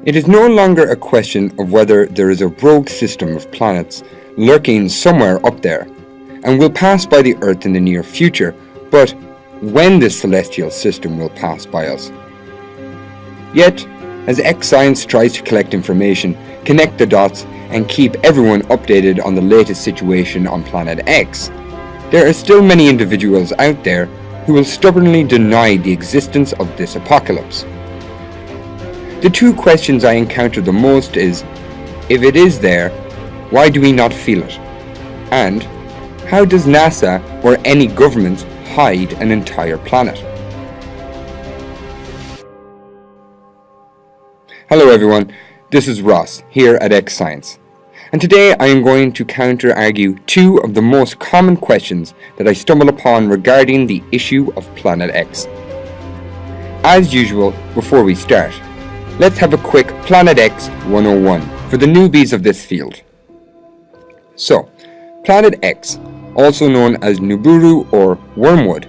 It is no longer a question of whether there is a rogue system of planets lurking somewhere up there and will pass by the Earth in the near future, but when this celestial system will pass by us. Yet, as X-Science tries to collect information, connect the dots, and keep everyone updated on the latest situation on Planet X, there are still many individuals out there who will stubbornly deny the existence of this apocalypse. The two questions I encounter the most is, if it is there, why do we not feel it? And, how does NASA or any government hide an entire planet? Hello everyone, this is Ross here at X-Science, and today I am going to counter-argue two of the most common questions that I stumble upon regarding the issue of Planet X. As usual, before we start, let's have a quick Planet X 101 for the newbies of this field. So, Planet X, also known as Nibiru or Wormwood,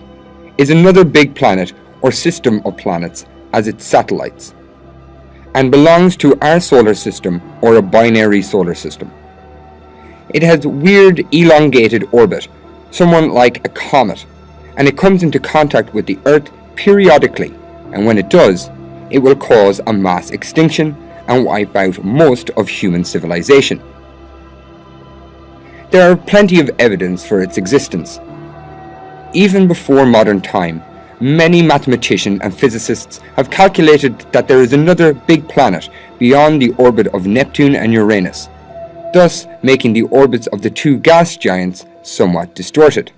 is another big planet or system of planets as its satellites, and belongs to our solar system or a binary solar system. It has weird elongated orbit, somewhat like a comet, and it comes into contact with the Earth periodically, and when it does, it will cause a mass extinction and wipe out most of human civilization. There are plenty of evidence for its existence. Even before modern time, many mathematicians and physicists have calculated that there is another big planet beyond the orbit of Neptune and Uranus, thus making the orbits of the two gas giants somewhat distorted.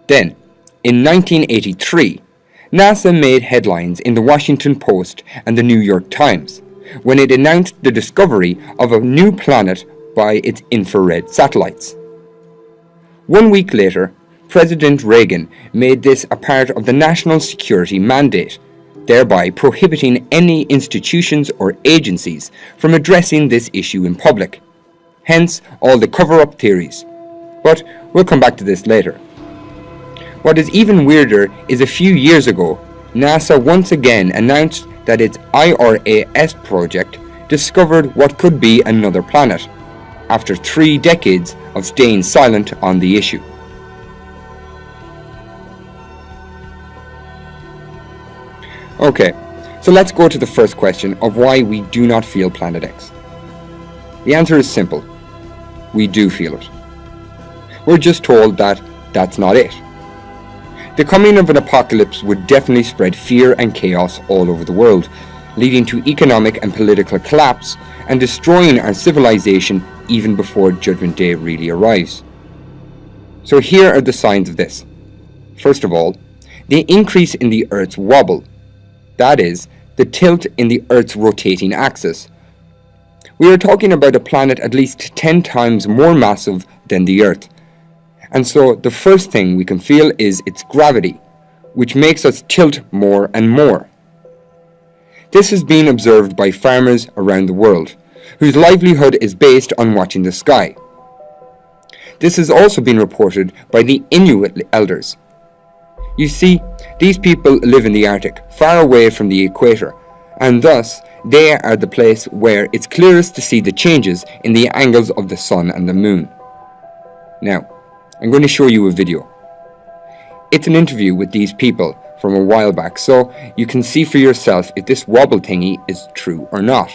Then, in 1983, NASA made headlines in the Washington Post and the New York Times when it announced the discovery of a new planet by its infrared satellites. 1 week later, President Reagan made this a part of the national security mandate, thereby prohibiting any institutions or agencies from addressing this issue in public. Hence, all the cover-up theories. But we'll come back to this later. What is even weirder is a few years ago, NASA once again announced that its IRAS project discovered what could be another planet, after 3 decades of staying silent on the issue. Okay, so let's go to the first question of why we do not feel Planet X. The answer is simple. We do feel it. We're just told that that's not it. The coming of an apocalypse would definitely spread fear and chaos all over the world, leading to economic and political collapse and destroying our civilization even before Judgment Day really arrives. So here are the signs of this. First of all, the increase in the Earth's wobble, that is, the tilt in the Earth's rotating axis. We are talking about a planet at least 10 times more massive than the Earth, and so the first thing we can feel is its gravity, which makes us tilt more and more. This has been observed by farmers around the world, whose livelihood is based on watching the sky. This has also been reported by the Inuit elders. You see, these people live in the Arctic, far away from the equator, and thus they are the place where it's clearest to see the changes in the angles of the sun and the moon. Now, I'm going to show you a video. It's an interview with these people from a while back, so you can see for yourself if this wobble thingy is true or not.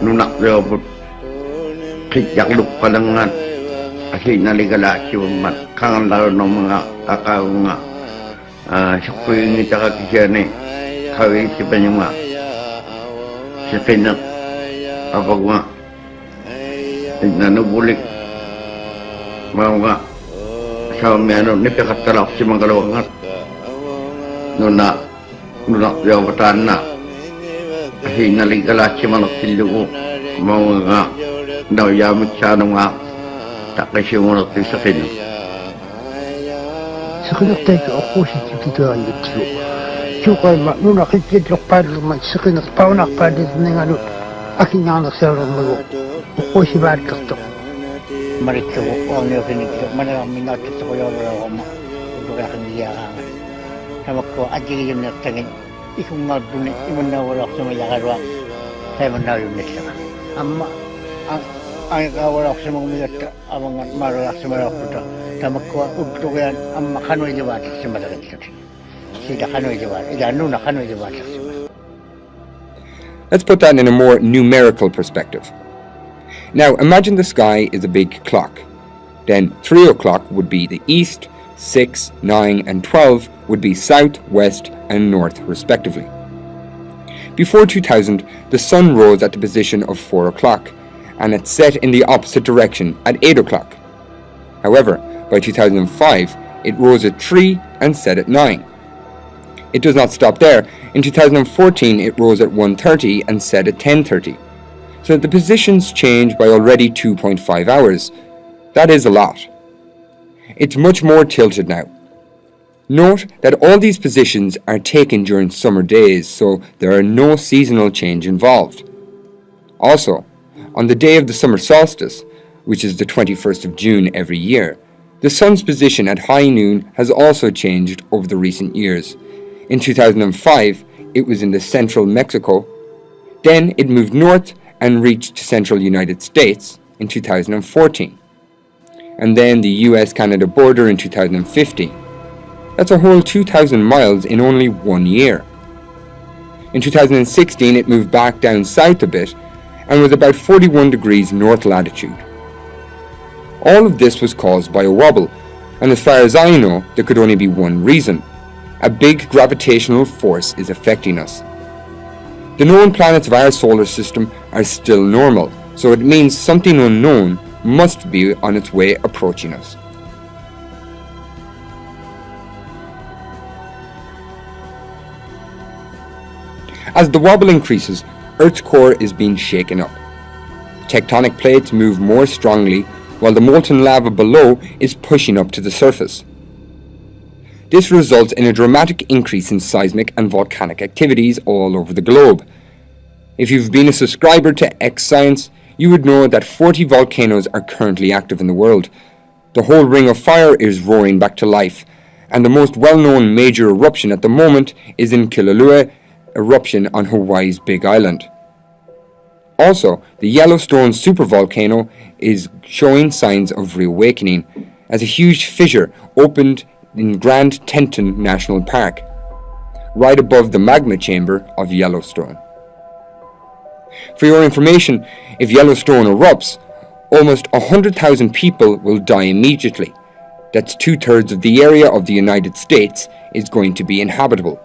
Nunak leo kik yak luk palangan Naligala siya kangal ng mga kakao nga siya po yung itakakisya ni kawin si pa niya nga siya pinat kapag nga nanubulik mga nga sa umiyano nipikatalak si mga kalawangat nuna yawatan na naligala siya manaksilyo ko mga nga nauyamit siya nung nga takay siya manaksilyo sa kanya. Sakınakta ako si Tito ang dito. Chuka nung nakikitlok pa naman sakinak paunak pa dito ng ano aking nga nasarang mo. Ako si Barkato. Marito ko ang nakikinig manang minatot ko yung wala ko kakandiyan. Sama ko aji yung natangin ikong madunit imon na wala ko sa mayakarwa. Kaya man na yung nila. Amma ang wala ko sa mga miyata amang marala sa mga puta. Let's put that in a more numerical perspective. Now imagine the sky is a big clock. Then 3 o'clock would be the east, 6, 9 and 12 would be south, west and north respectively. Before 2000, the sun rose at the position of 4 o'clock and it set in the opposite direction at 8 o'clock. However, by 2005, it rose at 3 and set at 9. It does not stop there. In 2014, it rose at 1:30 and set at 10:30. So the positions changed by already 2.5 hours. That is a lot. It's much more tilted now. Note that all these positions are taken during summer days, so there are no seasonal change involved. Also, on the day of the summer solstice, which is the 21st of June every year, the sun's position at high noon has also changed over the recent years. In 2005, it was in the central Mexico. Then it moved north and reached central United States in 2014. And then the US-Canada border in 2015. That's a whole 2,000 miles in only 1 year. In 2016, it moved back down south a bit and was about 41 degrees north latitude. All of this was caused by a wobble, and as far as I know, there could only be one reason. A big gravitational force is affecting us. The known planets of our solar system are still normal, so it means something unknown must be on its way approaching us. As the wobble increases, Earth's core is being shaken up. Tectonic plates move more strongly, while the molten lava below is pushing up to the surface. This results in a dramatic increase in seismic and volcanic activities all over the globe. If you've been a subscriber to X Science, you would know that 40 volcanoes are currently active in the world. The whole ring of fire is roaring back to life, and the most well-known major eruption at the moment is in Kilauea eruption on Hawaii's Big Island. Also, the Yellowstone supervolcano is showing signs of reawakening as a huge fissure opened in Grand Teton National Park, right above the magma chamber of Yellowstone. For your information, if Yellowstone erupts, almost 100,000 people will die immediately. That's 2/3 of the area of the United States is going to be inhabitable.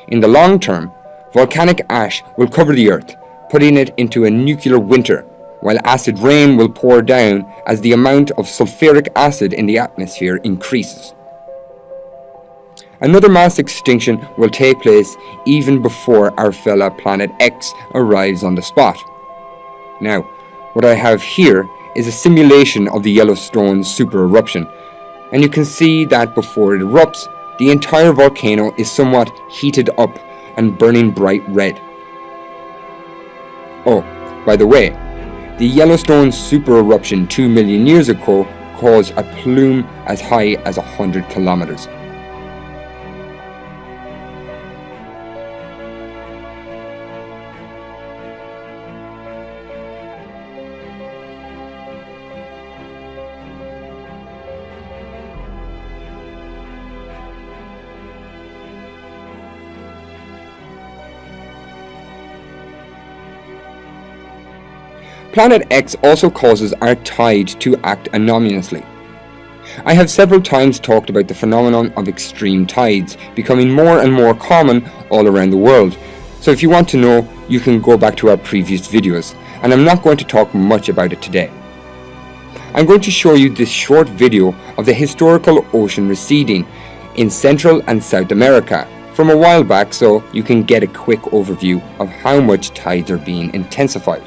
In the long term, volcanic ash will cover the earth, putting it into a nuclear winter, while acid rain will pour down as the amount of sulfuric acid in the atmosphere increases. Another mass extinction will take place even before our fella Planet X arrives on the spot. Now, what I have here is a simulation of the Yellowstone super eruption, and you can see that before it erupts, the entire volcano is somewhat heated up and burning bright red. Oh, by the way, the Yellowstone super eruption 2 million years ago caused a plume as high as 100 kilometers. Planet X also causes our tide to act anomalously. I have several times talked about the phenomenon of extreme tides becoming more and more common all around the world, so if you want to know, you can go back to our previous videos, and I'm not going to talk much about it today. I'm going to show you this short video of the historical ocean receding in Central and South America from a while back, so you can get a quick overview of how much tides are being intensified.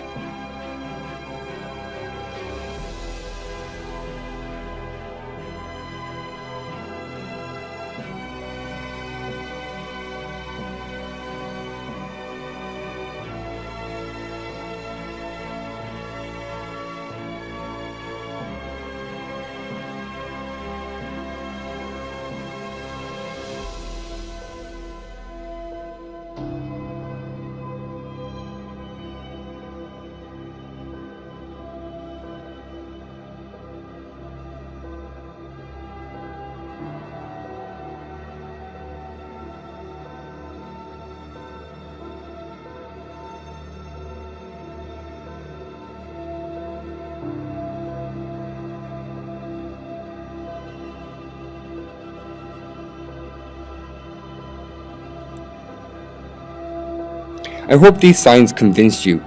I hope these signs convinced you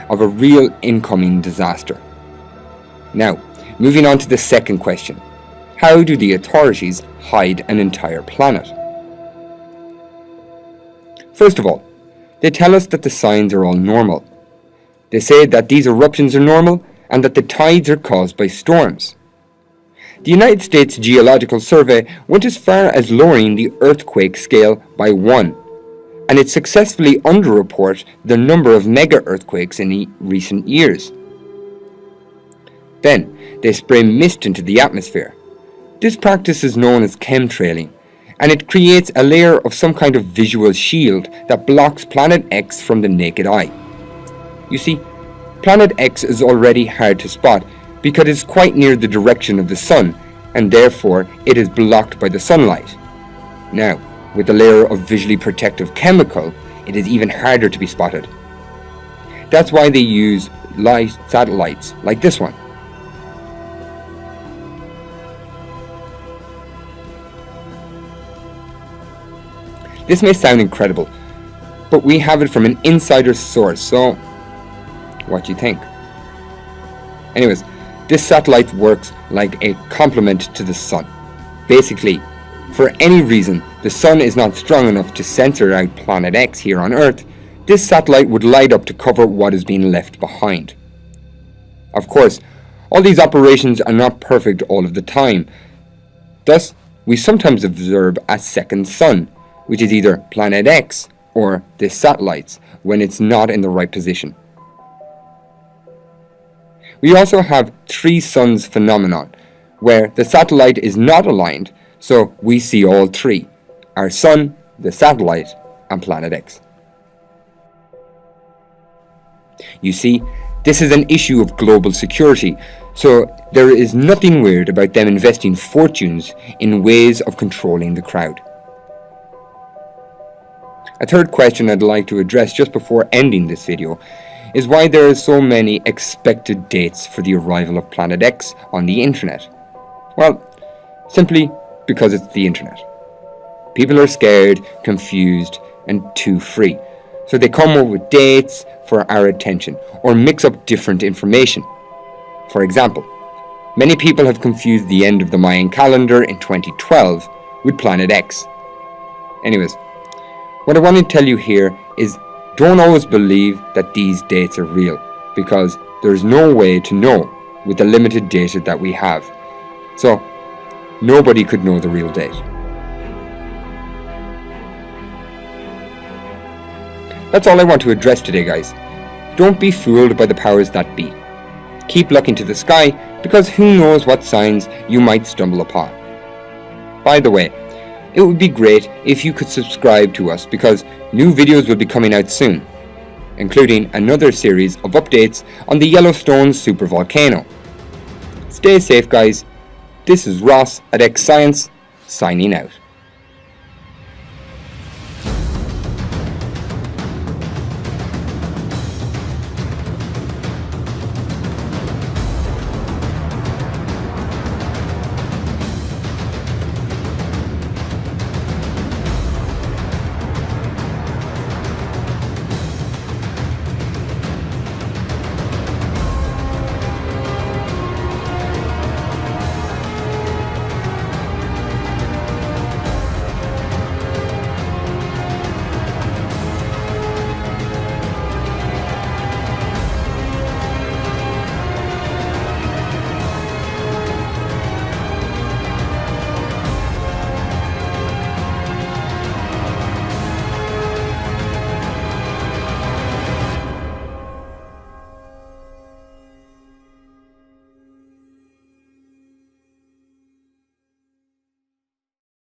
of a real incoming disaster. Now, moving on to the second question. How do the authorities hide an entire planet? First of all, they tell us that the signs are all normal. They say that these eruptions are normal and that the tides are caused by storms. The United States Geological Survey went as far as lowering the earthquake scale by 1, and it successfully underreported the number of mega earthquakes in recent years. Then, they spray mist into the atmosphere. This practice is known as chemtrailing, and it creates a layer of some kind of visual shield that blocks Planet X from the naked eye. You see, Planet X is already hard to spot because it's quite near the direction of the sun, and therefore it is blocked by the sunlight. Now, with a layer of visually protective chemical, it is even harder to be spotted. That's why they use light satellites like this one. This may sound incredible, but we have it from an insider source, so what do you think? Anyways, this satellite works like a complement to the sun. Basically, for any reason the sun is not strong enough to censor out Planet X here on Earth, this satellite would light up to cover what is being left behind. Of course, all these operations are not perfect all of the time. Thus, we sometimes observe a second sun, which is either Planet X or this satellite, when it's not in the right position. We also have three suns phenomenon, where the satellite is not aligned, so we see all three: our sun, the satellite, and Planet X. You see, this is an issue of global security, so there is nothing weird about them investing fortunes in ways of controlling the crowd. A third question I'd like to address just before ending this video is why there are so many expected dates for the arrival of Planet X on the internet. Well, simply because it's the internet. People are scared, confused, and too free, so they come up with dates for our attention or mix up different information. For example, many people have confused the end of the Mayan calendar in 2012 with Planet X. Anyways, what I want to tell you here is don't always believe that these dates are real, because there's no way to know with the limited data that we have. So, nobody could know the real date. That's all I want to address today, guys. Don't be fooled by the powers that be. Keep looking to the sky, because who knows what signs you might stumble upon. By the way, it would be great if you could subscribe to us, because new videos will be coming out soon, including another series of updates on the Yellowstone supervolcano. Stay safe, guys. This is Ross at X Science, signing out.